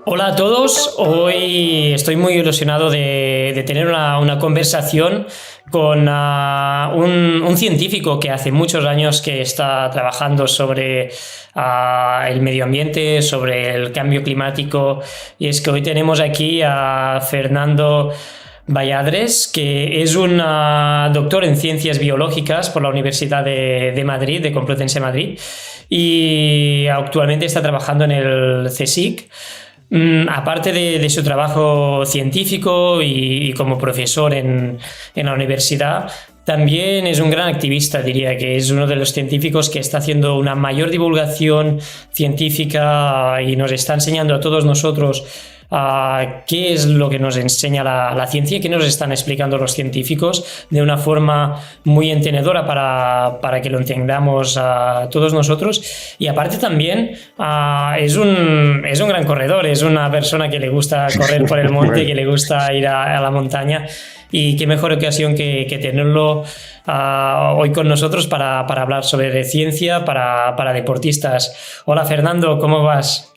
Hola a todos, hoy estoy muy ilusionado de tener una conversación con un científico que hace muchos años que está trabajando sobre el medio ambiente, sobre el cambio climático, y es que hoy tenemos aquí a Fernando Valladares, que es un doctor en ciencias biológicas por la Universidad de Madrid, de Complutense Madrid, y actualmente está trabajando en el CSIC. Aparte de su trabajo científico y como profesor en la universidad, también es un gran activista, diría que es uno de los científicos que está haciendo una mayor divulgación científica y nos está enseñando a todos nosotros qué es lo que nos enseña la ciencia, qué nos están explicando los científicos de una forma muy entendedora para que lo entendamos todos nosotros. Y aparte también es un gran corredor, es una persona que le gusta correr por el monte, que le gusta ir a la montaña. Y qué mejor ocasión que tenerlo hoy con nosotros para hablar sobre ciencia para deportistas. Hola Fernando, ¿cómo vas?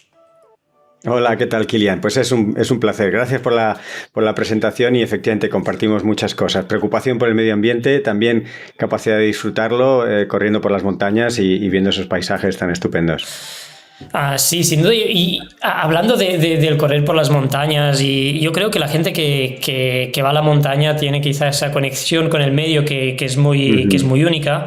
Hola, ¿qué tal, Kilian? Pues es un placer. Gracias por la presentación y efectivamente compartimos muchas cosas. Preocupación por el medio ambiente, también capacidad de disfrutarlo corriendo por las montañas y viendo esos paisajes tan estupendos. Sí, sin duda. Hablando del correr por las montañas, y yo creo que la gente que va a la montaña tiene quizá esa conexión con el medio que es muy única,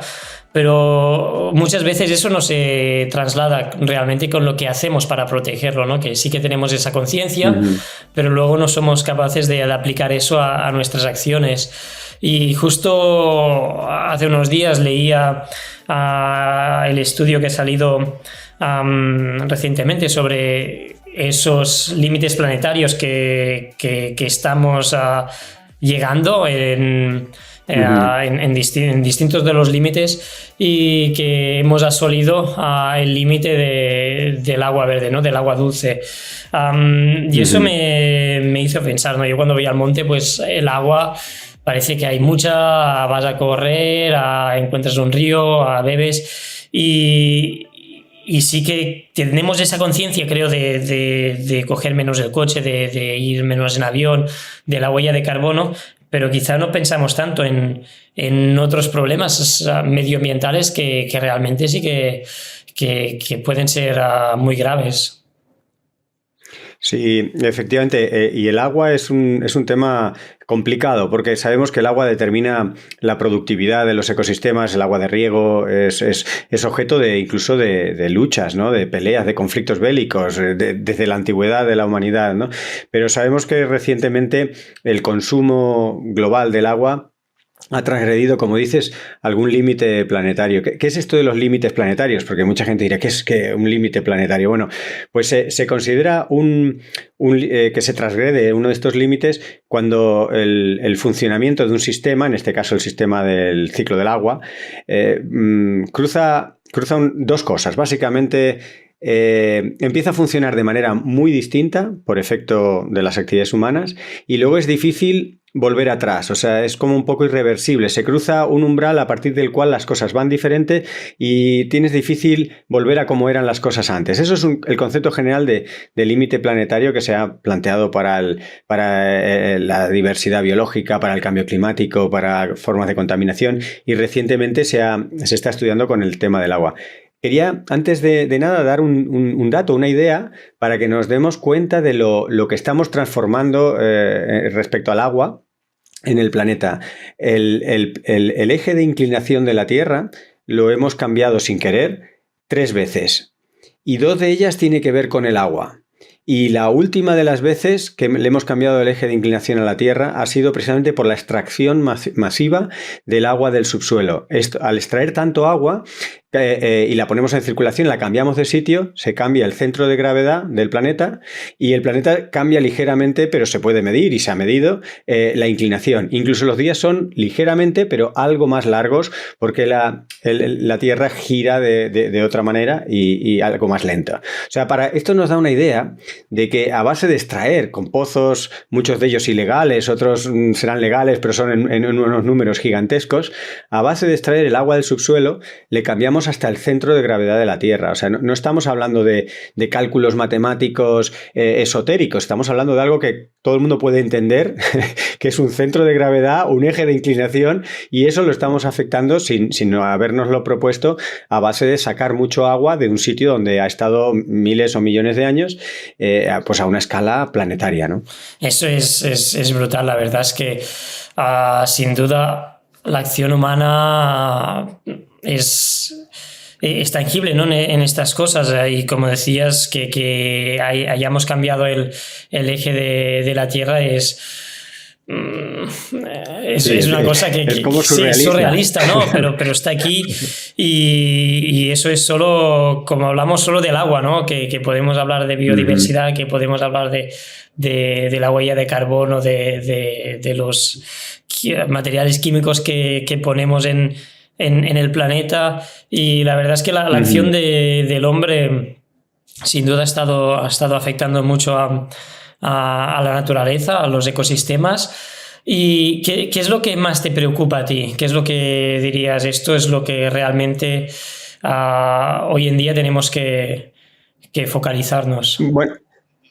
pero muchas veces eso no se traslada realmente con lo que hacemos para protegerlo, ¿no? Que sí que tenemos esa conciencia, Ujú. pero luego no somos capaces de aplicar eso a nuestras acciones. Y justo hace unos días leía el estudio que ha salido recientemente sobre esos límites planetarios que estamos llegando Ujú. en distintos de los límites, y que hemos asolido el límite del agua verde, ¿no? Del agua dulce. Y eso Ujú. me hizo pensar, ¿no? Yo cuando voy al monte, pues el agua parece que hay mucha, vas a correr, encuentras un río, bebes, y sí que tenemos esa conciencia, creo, de coger menos el coche, de ir menos en avión, de la huella de carbono, pero quizá no pensamos tanto en otros problemas medioambientales que realmente sí que pueden ser muy graves. Sí, efectivamente. Y el agua es un tema complicado porque sabemos que el agua determina la productividad de los ecosistemas, el agua de riego es objeto incluso de luchas, ¿no? De peleas, de conflictos bélicos, desde la antigüedad de la humanidad, ¿no? Pero sabemos que recientemente el consumo global del agua ha transgredido, como dices, algún límite planetario. ¿Qué es esto de los límites planetarios? Porque mucha gente dirá, ¿qué es que un límite planetario? Bueno, pues se considera que se transgrede uno de estos límites cuando el funcionamiento de un sistema, en este caso el sistema del ciclo del agua, cruza dos cosas. Básicamente, empieza a funcionar de manera muy distinta por efecto de las actividades humanas y luego es difícil volver atrás, o sea, es como un poco irreversible, se cruza un umbral a partir del cual las cosas van diferente y tienes difícil volver a como eran las cosas antes. Eso es el concepto general de límite planetario que se ha planteado para la diversidad biológica, para el cambio climático, para formas de contaminación, y recientemente se está estudiando con el tema del agua. Quería, antes de nada, dar un dato, una idea, para que nos demos cuenta de lo que estamos transformando respecto al agua en el planeta. El eje de inclinación de la Tierra lo hemos cambiado sin querer 3 veces, y 2 de ellas tiene que ver con el agua. Y la última de las veces que le hemos cambiado el eje de inclinación a la Tierra ha sido precisamente por la extracción masiva del agua del subsuelo. Al extraer tanto agua y la ponemos en circulación, la cambiamos de sitio, se cambia el centro de gravedad del planeta y el planeta cambia ligeramente, pero se puede medir y se ha medido la inclinación. Incluso los días son ligeramente, pero algo más largos, porque la Tierra gira de otra manera y algo más lenta. O sea, esto nos da una idea de que a base de extraer con pozos, muchos de ellos ilegales, otros serán legales, pero son en unos números gigantescos, a base de extraer el agua del subsuelo, le cambiamos llegamos hasta el centro de gravedad de la Tierra. O sea, no estamos hablando de cálculos matemáticos esotéricos, estamos hablando de algo que todo el mundo puede entender, que es un centro de gravedad, un eje de inclinación, y eso lo estamos afectando sin habernoslo propuesto, a base de sacar mucho agua de un sitio donde ha estado miles o millones de años, pues a una escala planetaria, ¿no? Eso es brutal. La verdad es que sin duda la acción humana es tangible, ¿no? En estas cosas, y como decías, que hayamos cambiado el eje de la Tierra es una cosa que es como es surrealista, ¿no? Pero está aquí, y eso es solo, como hablamos solo del agua, ¿no? Que podemos hablar de biodiversidad, que podemos hablar de la huella de carbono, de los materiales químicos que ponemos en el planeta, y la verdad es que la acción del hombre sin duda ha estado afectando mucho a la naturaleza, a los ecosistemas. ¿Y qué es lo que más te preocupa a ti? ¿Qué es lo que dirías? Esto es lo que realmente hoy en día tenemos que focalizarnos. Bueno,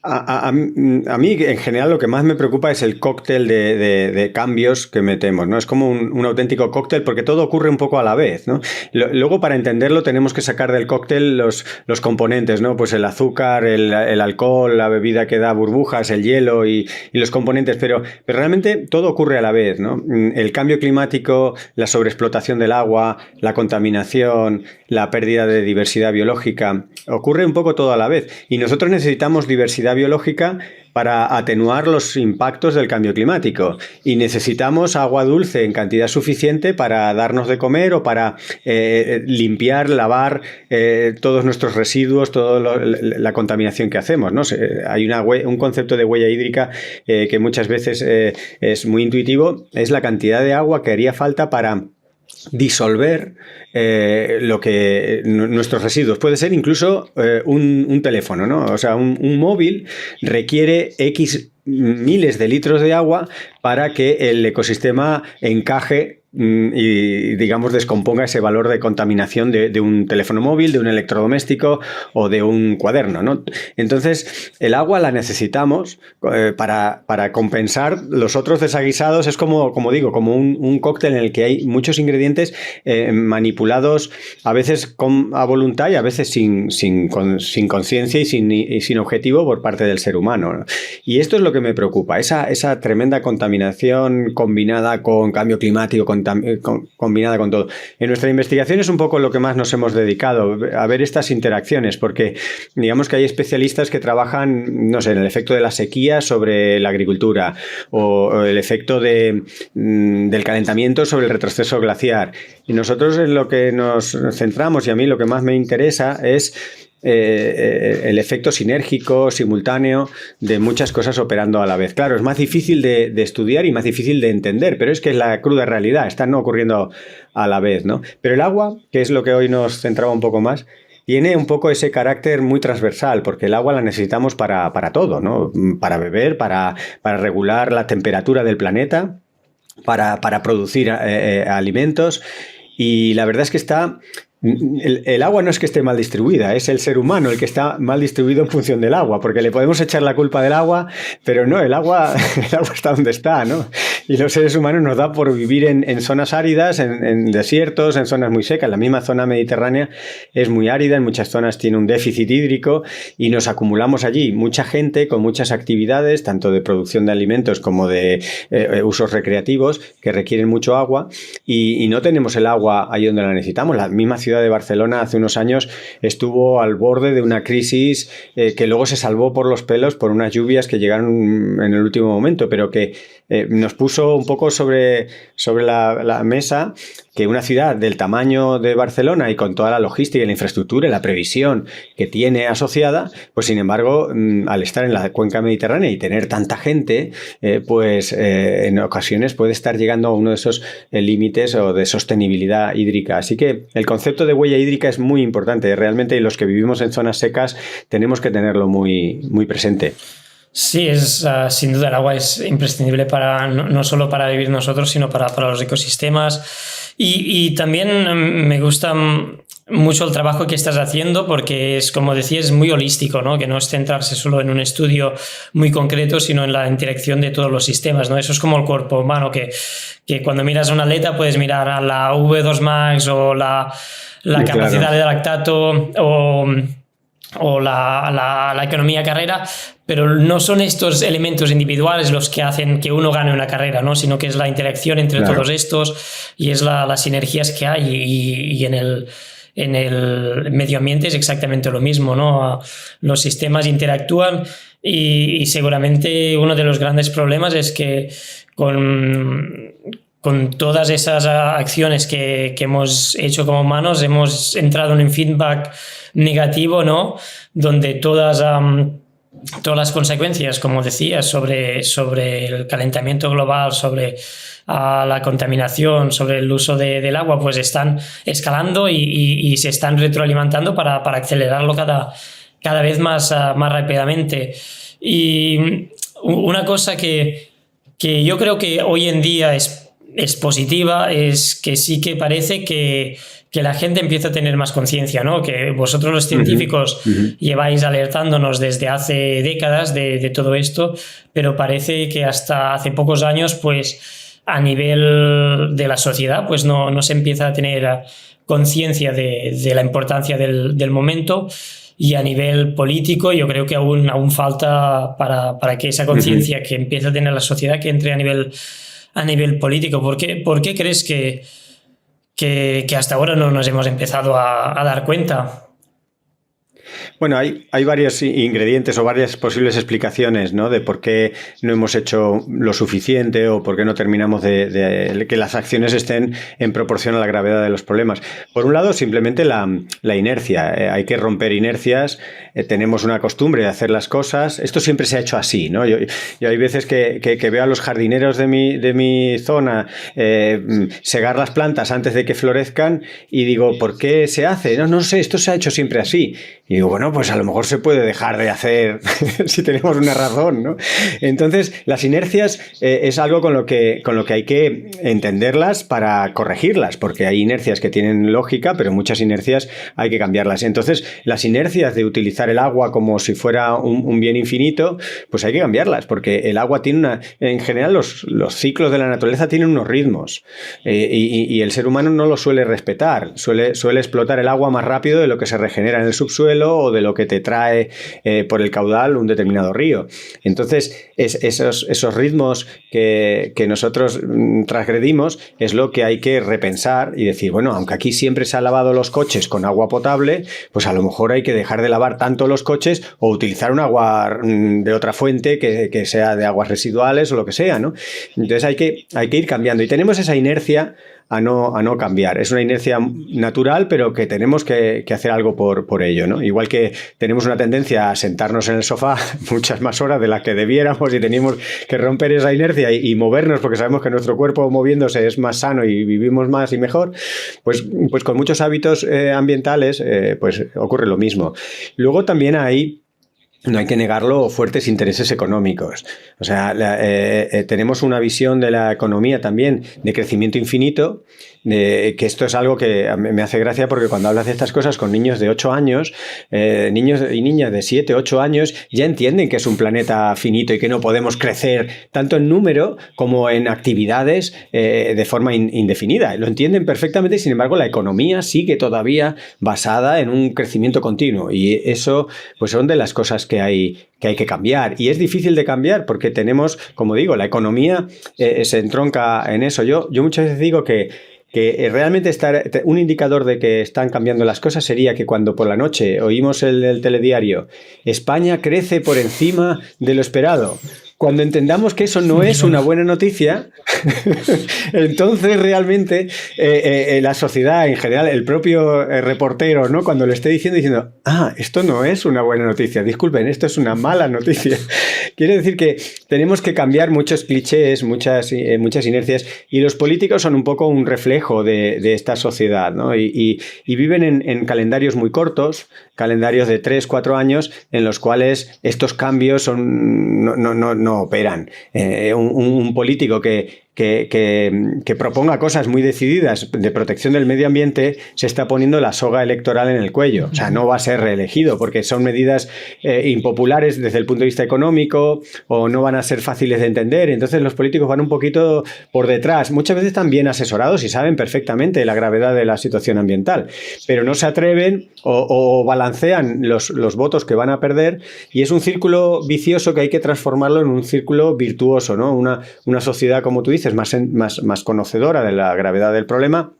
a mí en general lo que más me preocupa es el cóctel de cambios que metemos, ¿no? Es como un auténtico cóctel, porque todo ocurre un poco a la vez, ¿no? Luego, para entenderlo, tenemos que sacar del cóctel los componentes, ¿no? Pues el azúcar, el alcohol, la bebida que da burbujas, el hielo y los componentes, pero realmente todo ocurre a la vez, ¿no? El cambio climático, la sobreexplotación del agua, la contaminación, la pérdida de diversidad biológica, ocurre un poco todo a la vez, y nosotros necesitamos diversidad biológica para atenuar los impactos del cambio climático, y necesitamos agua dulce en cantidad suficiente para darnos de comer o para limpiar, lavar todos nuestros residuos, toda la contaminación que hacemos, ¿no? Hay un concepto de huella hídrica que muchas veces es muy intuitivo, es la cantidad de agua que haría falta para disolver nuestros residuos. Puede ser incluso un teléfono, ¿no? O sea, un móvil requiere X miles de litros de agua para que el ecosistema encaje y, digamos, descomponga ese valor de contaminación de un teléfono móvil, de un electrodoméstico o de un cuaderno, ¿no? Entonces, el agua la necesitamos para compensar los otros desaguisados. Es como digo, como un cóctel en el que hay muchos ingredientes manipulados a veces a voluntad y a veces sin conciencia y sin objetivo por parte del ser humano, ¿no? Y esto es lo que me preocupa, esa tremenda contaminación combinada con cambio climático, combinada con todo. En nuestra investigación es un poco lo que más nos hemos dedicado, a ver estas interacciones, porque digamos que hay especialistas que trabajan, no sé, en el efecto de la sequía sobre la agricultura, o el efecto del calentamiento sobre el retroceso glaciar. Y nosotros en lo que nos centramos, y a mí lo que más me interesa, es el efecto sinérgico, simultáneo, de muchas cosas operando a la vez. Claro, es más difícil de estudiar y más difícil de entender, pero es que es la cruda realidad, están ocurriendo a la vez, ¿no? Pero el agua, que es lo que hoy nos centraba un poco más, tiene un poco ese carácter muy transversal, porque el agua la necesitamos para todo, ¿no? Para beber, para regular la temperatura del planeta, para producir alimentos, y la verdad es que el agua no es que esté mal distribuida, es el ser humano el que está mal distribuido en función del agua, porque le podemos echar la culpa del agua, pero no, el agua está donde está, ¿no? Y los seres humanos nos da por vivir en zonas áridas, en desiertos, en zonas muy secas. La misma zona mediterránea es muy árida, en muchas zonas tiene un déficit hídrico, y nos acumulamos allí mucha gente con muchas actividades, tanto de producción de alimentos como de usos recreativos, que requieren mucho agua, y no tenemos el agua ahí donde la necesitamos. La misma ciudad de Barcelona hace unos años estuvo al borde de una crisis que luego se salvó por los pelos por unas lluvias que llegaron en el último momento, pero que nos puso un poco sobre la mesa que una ciudad del tamaño de Barcelona, y con toda la logística y la infraestructura y la previsión que tiene asociada, pues sin embargo, al estar en la cuenca mediterránea y tener tanta gente, pues en ocasiones puede estar llegando a uno de esos límites o de sostenibilidad hídrica. Así que el concepto de huella hídrica es muy importante realmente, y los que vivimos en zonas secas tenemos que tenerlo muy, muy presente. Sí, sin duda el agua es imprescindible no solo para vivir nosotros, sino para los ecosistemas. Y también me gusta mucho el trabajo que estás haciendo, porque es, como decías, es muy holístico, ¿no? Que no es centrarse solo en un estudio muy concreto, sino en la interacción de todos los sistemas, ¿no? Eso es como el cuerpo humano, que cuando miras a un atleta puedes mirar a la V2 Max o la capacidad de lactato o la economía carrera, pero no son estos elementos individuales los que hacen que uno gane una carrera, ¿no? Sino que es la interacción entre todos estos y es las sinergias que hay y en el medio ambiente es exactamente lo mismo, ¿no? Los sistemas interactúan y seguramente uno de los grandes problemas es que con todas esas acciones que hemos hecho como humanos hemos entrado en un feedback negativo, ¿no? Donde todas las consecuencias, como decías, sobre el calentamiento global, sobre la contaminación, sobre el uso del agua, pues están escalando y se están retroalimentando para acelerarlo cada vez más rápidamente. Y una cosa que yo creo que hoy en día es positiva, es que sí que parece que la gente empieza a tener más conciencia, ¿no? Que vosotros los científicos lleváis alertándonos desde hace décadas de todo esto, pero parece que hasta hace pocos años, pues a nivel de la sociedad, pues no se empieza a tener conciencia de la importancia del momento. Y a nivel político yo creo que aún falta para que esa conciencia que empieza a tener la sociedad que entre a nivel político. ¿Por qué crees que hasta ahora no nos hemos empezado a dar cuenta? Bueno, hay varios ingredientes o varias posibles explicaciones, ¿no? De por qué no hemos hecho lo suficiente o por qué no terminamos de que las acciones estén en proporción a la gravedad de los problemas. Por un lado, simplemente la inercia. Hay que romper inercias. Tenemos una costumbre de hacer las cosas. Esto siempre se ha hecho así, ¿no? Yo hay veces que veo a los jardineros de mi zona segar las plantas antes de que florezcan y digo, ¿por qué se hace? No sé, esto se ha hecho siempre así. Y digo, bueno, pues a lo mejor se puede dejar de hacer si tenemos una razón, ¿no? Entonces, las inercias es algo con lo que hay que entenderlas para corregirlas, porque hay inercias que tienen lógica, pero muchas inercias hay que cambiarlas. Entonces, las inercias de utilizar el agua como si fuera un bien infinito, pues hay que cambiarlas, porque el agua tiene en general los ciclos de la naturaleza tienen unos ritmos y el ser humano no lo suele respetar, suele explotar el agua más rápido de lo que se regenera en el subsuelo o de lo que te trae por el caudal un determinado río. Entonces, esos ritmos que nosotros transgredimos es lo que hay que repensar y decir, bueno, aunque aquí siempre se han lavado los coches con agua potable, pues a lo mejor hay que dejar de lavar tanto los coches o utilizar un agua de otra fuente que sea de aguas residuales o lo que sea, ¿no? Entonces hay que ir cambiando y tenemos esa inercia a no cambiar. Es una inercia natural, pero que tenemos que hacer algo por ello, ¿no? Igual que tenemos una tendencia a sentarnos en el sofá muchas más horas de las que debiéramos y tenemos que romper esa inercia y movernos porque sabemos que nuestro cuerpo moviéndose es más sano y vivimos más y mejor, pues con muchos hábitos ambientales pues ocurre lo mismo. Luego también no hay que negarlo, fuertes intereses económicos. O sea, tenemos una visión de la economía también de crecimiento infinito, que esto es algo que me hace gracia porque cuando hablas de estas cosas con niños de 8 años, niños y niñas de 7, 8 años, ya entienden que es un planeta finito y que no podemos crecer tanto en número como en actividades de forma indefinida. Lo entienden perfectamente y, sin embargo, la economía sigue todavía basada en un crecimiento continuo y eso pues son de las cosas que hay que cambiar. Y es difícil de cambiar porque tenemos, como digo, la economía se entronca en eso. Yo muchas veces digo que realmente un indicador de que están cambiando las cosas sería que cuando por la noche oímos el telediario, España crece por encima de lo esperado. Cuando entendamos que eso no es una buena noticia, entonces realmente la sociedad en general, el propio reportero, ¿no? Cuando le esté diciendo, esto no es una buena noticia, disculpen, esto es una mala noticia. Quiere decir que tenemos que cambiar muchos clichés, muchas inercias, y los políticos son un poco un reflejo de esta sociedad, ¿no? Y viven en calendarios muy cortos, calendarios de 3, 4 años, en los cuales estos cambios no operan. Un político que que proponga cosas muy decididas de protección del medio ambiente, se está poniendo la soga electoral en el cuello. O sea, no va a ser reelegido porque son medidas impopulares desde el punto de vista económico o no van a ser fáciles de entender. Entonces los políticos van un poquito por detrás. Muchas veces están bien asesorados y saben perfectamente la gravedad de la situación ambiental, pero no se atreven o balancean los votos que van a perder, y es un círculo vicioso que hay que transformarlo en un círculo virtuoso, ¿no? Una sociedad, como tú dices, más conocedora de la gravedad del problema,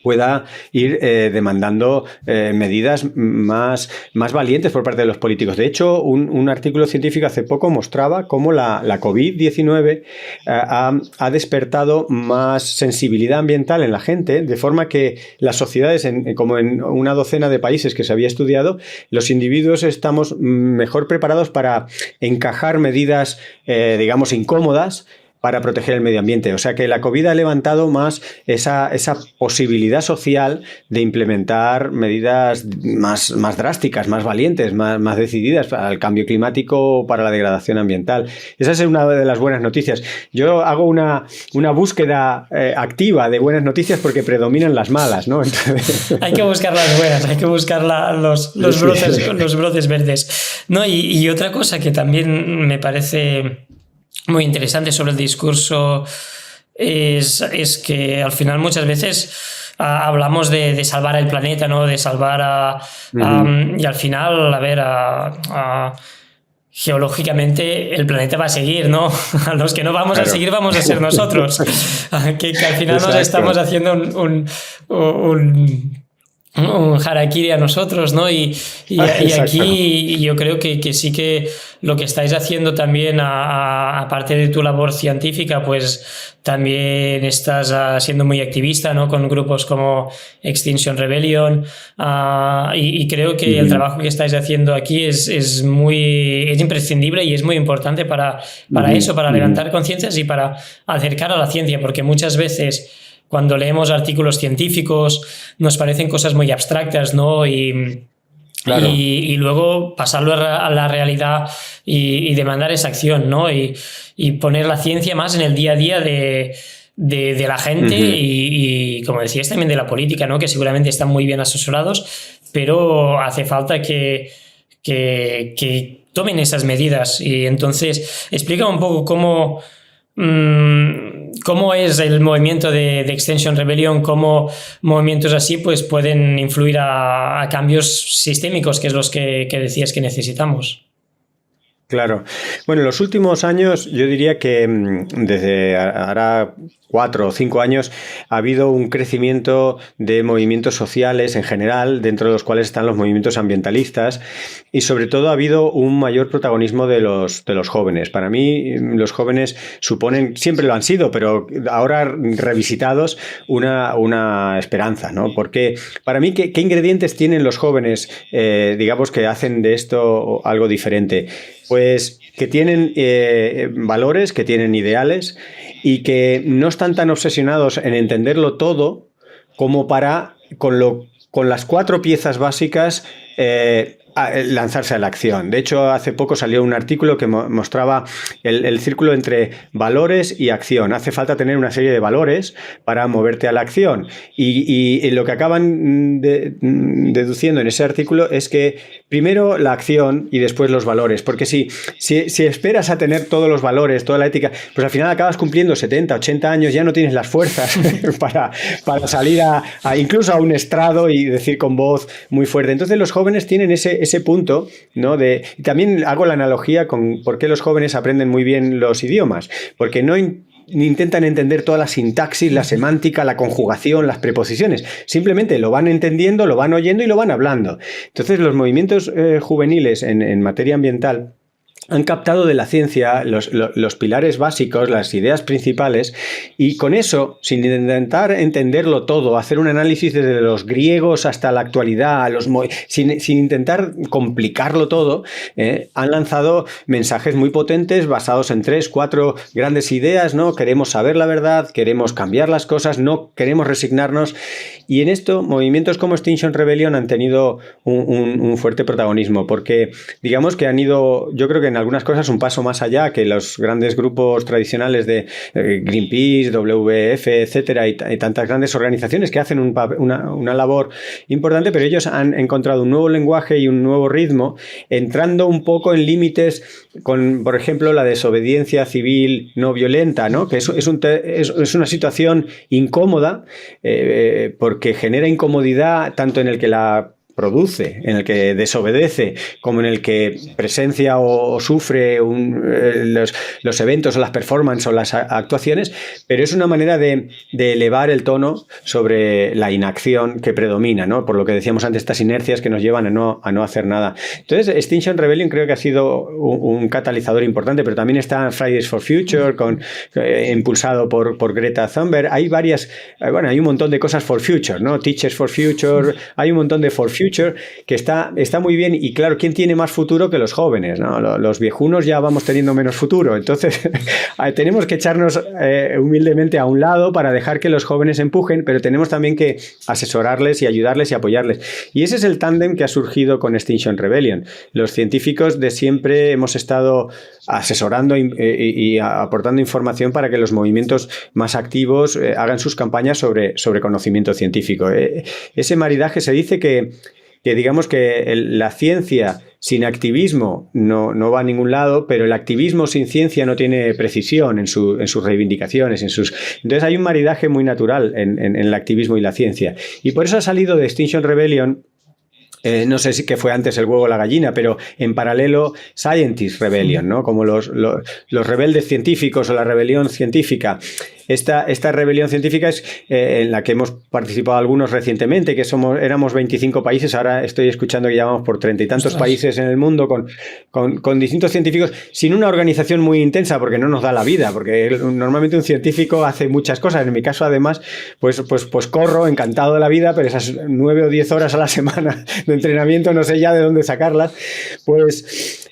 pueda ir demandando medidas más valientes por parte de los políticos. De hecho, un artículo científico hace poco mostraba cómo la COVID-19 ha despertado más sensibilidad ambiental en la gente, de forma que las sociedades, como en una docena de países que se había estudiado, los individuos estamos mejor preparados para encajar medidas, digamos, incómodas, para proteger el medio ambiente. O sea que la COVID ha levantado más esa posibilidad social de implementar medidas más drásticas, más valientes, más decididas para el cambio climático o para la degradación ambiental. Esa es una de las buenas noticias. Yo hago una búsqueda activa de buenas noticias porque predominan las malas, ¿no? Entonces... Hay que buscar las buenas, hay que buscar los brotes verdes. No, y otra cosa que también me parece muy interesante sobre el discurso es que al final muchas veces hablamos de salvar el planeta, ¿no? De salvar y al final, geológicamente el planeta va a seguir, ¿no? A los que no vamos a seguir vamos a ser nosotros. que al final nos estamos haciendo un harakiri a nosotros, ¿no? Y aquí yo creo que sí que lo que estáis haciendo también, aparte de tu labor científica, pues también estás siendo muy activista, ¿no? Con grupos como Extinction Rebellion, y creo que el trabajo que estáis haciendo aquí es imprescindible y es muy importante para eso, para levantar conciencias y para acercar a la ciencia, porque muchas veces cuando leemos artículos científicos nos parecen cosas muy abstractas, ¿no? Claro. Y luego pasarlo a la realidad y demandar esa acción, ¿no? Y poner la ciencia más en el día a día de la gente y, como decías, también de la política, ¿no? Que seguramente están muy bien asesorados, pero hace falta que tomen esas medidas. Y entonces, explica un poco cómo es el movimiento de Extinction Rebellion, cómo movimientos así pues pueden influir a cambios sistémicos, que es los que decías que necesitamos. Claro. Bueno, en los últimos años yo diría que desde ahora 4 o 5 años ha habido un crecimiento de movimientos sociales en general, dentro de los cuales están los movimientos ambientalistas, y sobre todo ha habido un mayor protagonismo de los jóvenes. Para mí los jóvenes suponen, siempre lo han sido, pero ahora revisitados, una esperanza, ¿no? Porque para mí, ¿qué ingredientes tienen los jóvenes, digamos, que hacen de esto algo diferente? Pues que tienen valores, que tienen ideales y que no están tan obsesionados en entenderlo todo como para, con las 4 piezas básicas, lanzarse a la acción. De hecho, hace poco salió un artículo que mostraba el círculo entre valores y acción. Hace falta tener una serie de valores para moverte a la acción. Y lo que acaban deduciendo en ese artículo es que primero la acción y después los valores. Porque si esperas a tener todos los valores, toda la ética, pues al final acabas cumpliendo 70, 80 años, ya no tienes las fuerzas para salir incluso a un estrado y decir con voz muy fuerte. Entonces los jóvenes tienen ese punto, ¿no? También hago la analogía con por qué los jóvenes aprenden muy bien los idiomas, porque no intentan entender toda la sintaxis, la semántica, la conjugación, las preposiciones. Simplemente lo van entendiendo, lo van oyendo y lo van hablando. Entonces los movimientos juveniles en materia ambiental han captado de la ciencia los pilares básicos, las ideas principales, y con eso, sin intentar entenderlo todo, hacer un análisis desde los griegos hasta la actualidad, sin intentar complicarlo todo, han lanzado mensajes muy potentes basados en 3, 4 grandes ideas, ¿no? Queremos saber la verdad, queremos cambiar las cosas, no queremos resignarnos, y en esto movimientos como Extinction Rebellion han tenido un fuerte protagonismo, porque digamos que yo creo que en algunas cosas un paso más allá que los grandes grupos tradicionales de Greenpeace, WWF, etcétera, y tantas grandes organizaciones que hacen una labor importante, pero ellos han encontrado un nuevo lenguaje y un nuevo ritmo, entrando un poco en límites con, por ejemplo, la desobediencia civil no violenta, ¿no? Que es una situación incómoda porque genera incomodidad tanto en el que la produce, en el que desobedece, como en el que presencia o sufre los eventos o las performances o las actuaciones, pero es una manera de elevar el tono sobre la inacción que predomina, ¿no? Por lo que decíamos antes, estas inercias que nos llevan a no hacer nada. Entonces, Extinction Rebellion creo que ha sido un catalizador importante, pero también está Fridays for Future, impulsado por Greta Thunberg. Hay hay un montón de cosas for future, ¿no? Teachers for Future, hay un montón de for future que está muy bien, y claro, ¿quién tiene más futuro que los jóvenes, ¿no? Los viejunos ya vamos teniendo menos futuro, entonces tenemos que echarnos humildemente a un lado para dejar que los jóvenes empujen, pero tenemos también que asesorarles y ayudarles y apoyarles, y ese es el tándem que ha surgido con Extinction Rebellion. Los científicos de siempre hemos estado asesorando y aportando información para que los movimientos más activos hagan sus campañas sobre conocimiento científico. Ese maridaje, se dice que digamos que la ciencia sin activismo no va a ningún lado, pero el activismo sin ciencia no tiene precisión en sus reivindicaciones. Entonces hay un maridaje muy natural en el activismo y la ciencia. Y por eso ha salido de Extinction Rebellion, no sé si que fue antes el huevo o la gallina, pero en paralelo Scientist Rebellion, ¿no? Como los rebeldes científicos o la rebelión científica. Esta rebelión científica es en la que hemos participado algunos recientemente, que éramos 25 países, ahora estoy escuchando que ya vamos por 30 y tantos países en el mundo con distintos científicos, sin una organización muy intensa, porque no nos da la vida, porque normalmente un científico hace muchas cosas. En mi caso, además, pues corro encantado de la vida, pero esas 9 o 10 horas a la semana de entrenamiento no sé ya de dónde sacarlas, pues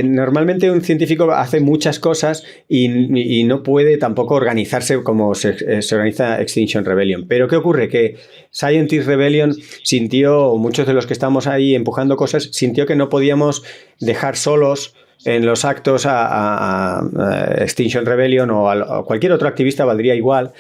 normalmente un científico hace muchas cosas y no puede tampoco organizarse como se organiza Extinction Rebellion. Pero ¿qué ocurre? Que Scientist Rebellion muchos de los que estamos ahí empujando cosas, sintió que no podíamos dejar solos en los actos a Extinction Rebellion o a cualquier otro activista, valdría igual,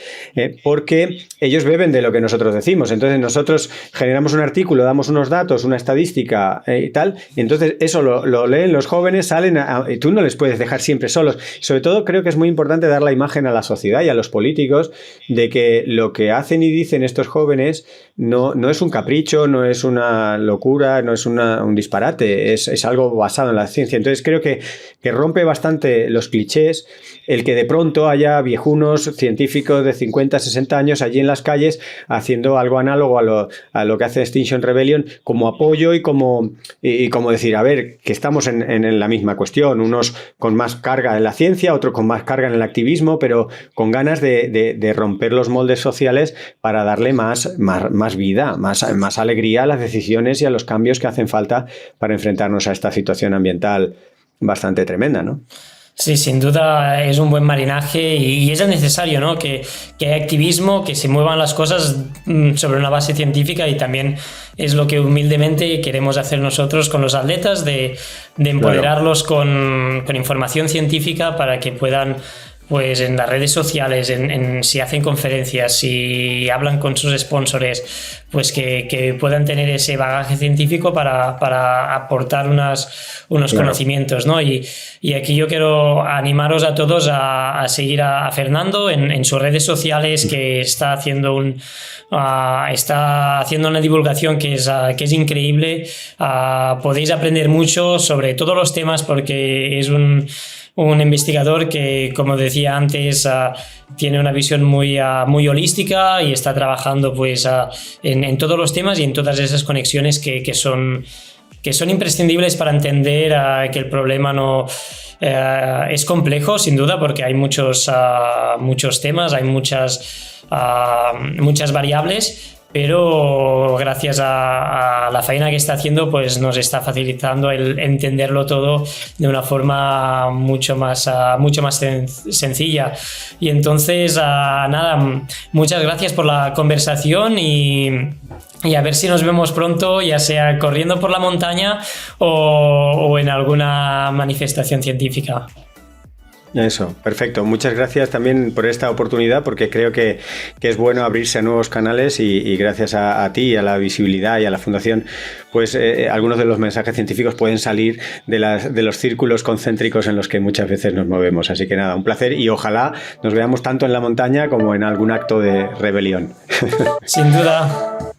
porque ellos beben de lo que nosotros decimos. Entonces nosotros generamos un artículo, damos unos datos, una estadística y tal, y entonces eso lo leen los jóvenes, salen y tú no les puedes dejar siempre solos. Sobre todo creo que es muy importante dar la imagen a la sociedad y a los políticos de que lo que hacen y dicen estos jóvenes no es un capricho, no es una locura, no es un disparate, es algo basado en la ciencia. Entonces creo que rompe bastante los clichés el que de pronto haya viejunos científicos de 50, 60 años allí en las calles haciendo algo análogo a lo que hace Extinction Rebellion como apoyo y como decir, a ver, que estamos en la misma cuestión, unos con más carga en la ciencia, otros con más carga en el activismo, pero con ganas de romper los moldes sociales para darle más vida, más alegría a las decisiones y a los cambios que hacen falta para enfrentarnos a esta situación ambiental bastante tremenda, ¿no? Sí, sin duda es un buen marinaje y es necesario, ¿no? Que haya activismo, que se muevan las cosas sobre una base científica, y también es lo que humildemente queremos hacer nosotros con los atletas, de empoderarlos con información científica para que puedan, pues en las redes sociales, si hacen conferencias, si hablan con sus sponsors, pues que puedan tener ese bagaje científico para aportar unos conocimientos, ¿no? Y aquí yo quiero animaros a todos a seguir a Fernando en sus redes sociales, que está haciendo una divulgación que es increíble. Podéis aprender mucho sobre todos los temas, porque es un investigador que, como decía antes, tiene una visión muy holística y está trabajando pues en todos los temas y en todas esas conexiones que son imprescindibles para entender que el problema no es complejo, sin duda, porque hay muchos temas, hay muchas variables, pero gracias a la faena que está haciendo, pues nos está facilitando el entenderlo todo de una forma mucho más sencilla. Y entonces, nada, muchas gracias por la conversación y a ver si nos vemos pronto, ya sea corriendo por la montaña o en alguna manifestación científica. Eso, perfecto. Muchas gracias también por esta oportunidad, porque creo que es bueno abrirse a nuevos canales y gracias a ti, a la visibilidad y a la fundación, pues algunos de los mensajes científicos pueden salir de los círculos concéntricos en los que muchas veces nos movemos. Así que nada, un placer y ojalá nos veamos tanto en la montaña como en algún acto de rebelión. Sin duda.